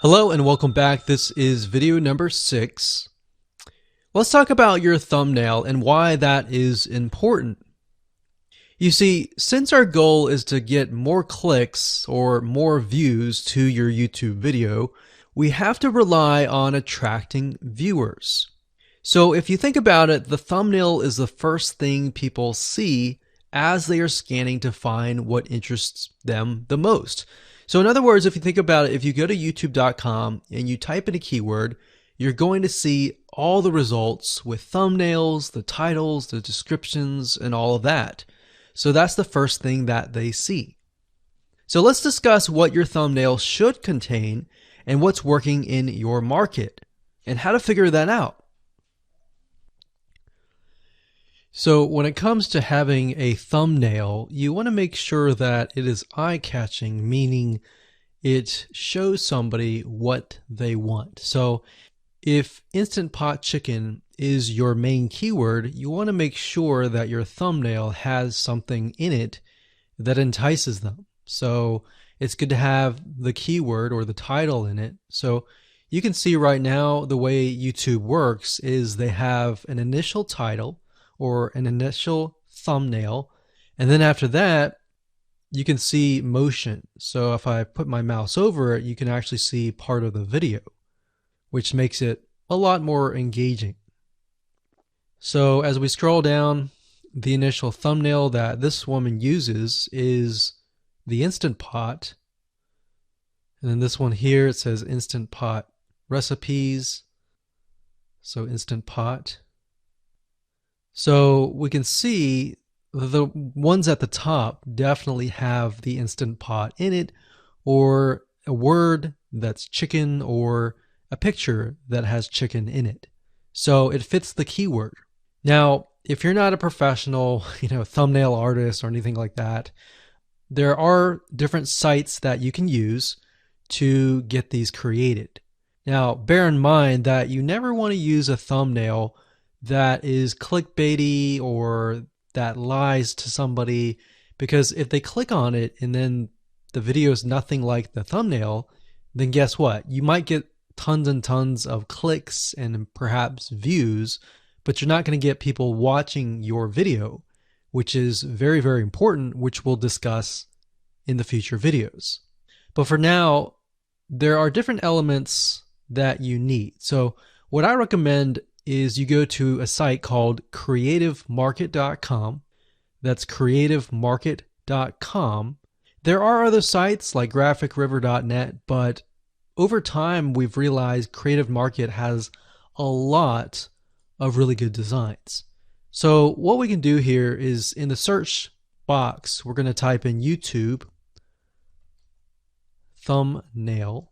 Hello and welcome back. This is video number 6. Let's talk about your thumbnail and why that is important. You see, since our goal is to get more clicks or more views to your YouTube video, we have to rely on attracting viewers. So if you think about it, the thumbnail is the first thing people see as they are scanning to find what interests them the most. So in other words, if you think about it, if you go to youtube.com and you type in a keyword, you're going to see all the results with thumbnails, the titles, the descriptions, and all of that. So that's the first thing that they see. So let's discuss what your thumbnail should contain and what's working in your market and how to figure that out. So when it comes to having a thumbnail, you want to make sure that it is eye-catching, meaning it shows somebody what they want. So if Instant Pot Chicken is your main keyword, you want to make sure that your thumbnail has something in it that entices them. So it's good to have the keyword or the title in it. So you can see right now the way YouTube works is they have an initial title or an initial thumbnail, and then after that you can see motion. So if I put my mouse over it, you can actually see part of the video, which makes it a lot more engaging. So as we scroll down, the initial thumbnail that this woman uses is the Instant Pot, and then this one here, it says Instant Pot recipes, so Instant Pot. So we can see the ones at the top definitely have the Instant Pot in it, or a word that's chicken, or a picture that has chicken in it. So it fits the keyword. Now, if you're not a professional, thumbnail artist or anything like that, there are different sites that you can use to get these created. Now, bear in mind that you never want to use a thumbnail that is clickbaity or that lies to somebody, because if they click on it and then the video is nothing like the thumbnail, then guess what? You might get tons and tons of clicks and perhaps views, but you're not going to get people watching your video, which is very, very important, which we'll discuss in the future videos. But for now, there are different elements that you need. So what I recommend is you go to a site called creativemarket.com. That's creativemarket.com. There are other sites like graphicriver.net, but over time we've realized Creative Market has a lot of really good designs. So what we can do here is in the search box, we're going to type in YouTube thumbnail.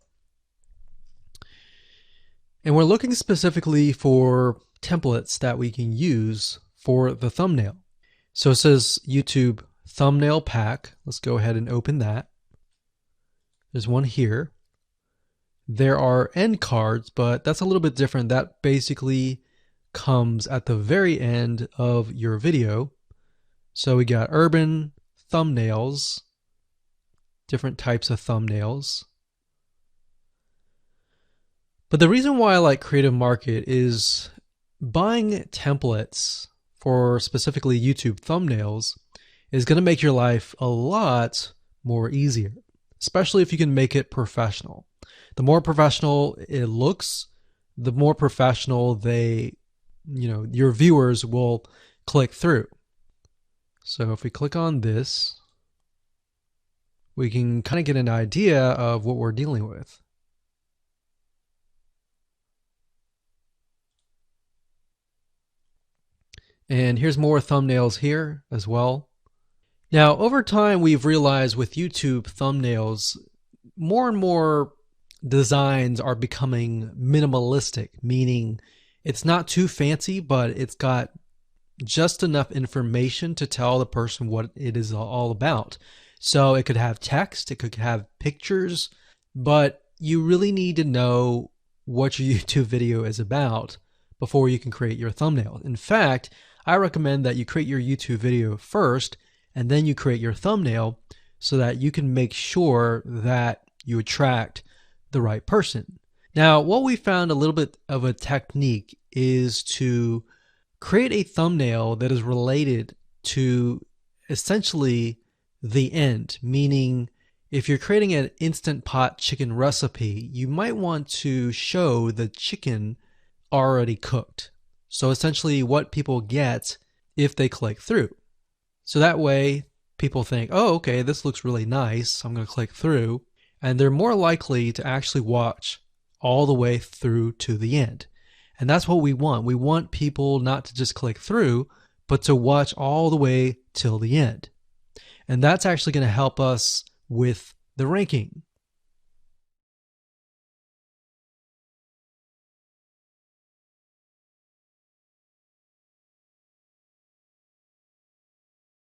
And we're looking specifically for templates that we can use for the thumbnail. So it says YouTube thumbnail pack. Let's go ahead and open that. There's one here. There are end cards, but that's a little bit different. That basically comes at the very end of your video. So we got urban thumbnails, different types of thumbnails. But the reason why I like Creative Market is buying templates for specifically YouTube thumbnails is going to make your life a lot more easier, especially if you can make it professional. The more professional it looks, the more professional your viewers will click through. So if we click on this, we can kind of get an idea of what we're dealing with. And here's more thumbnails here as well. Now, over time, we've realized with YouTube thumbnails, more and more designs are becoming minimalistic, meaning it's not too fancy, but it's got just enough information to tell the person what it is all about. So it could have text, it could have pictures, but you really need to know what your YouTube video is about before you can create your thumbnail. In fact, I recommend that you create your YouTube video first and then you create your thumbnail so that you can make sure that you attract the right person. Now, what we found a little bit of a technique is to create a thumbnail that is related to essentially the end, meaning if you're creating an Instant Pot chicken recipe, you might want to show the chicken already cooked. So essentially what people get if they click through. So that way people think, oh, okay, this looks really nice. I'm going to click through. And they're more likely to actually watch all the way through to the end. And that's what we want. We want people not to just click through, but to watch all the way till the end. And that's actually going to help us with the ranking.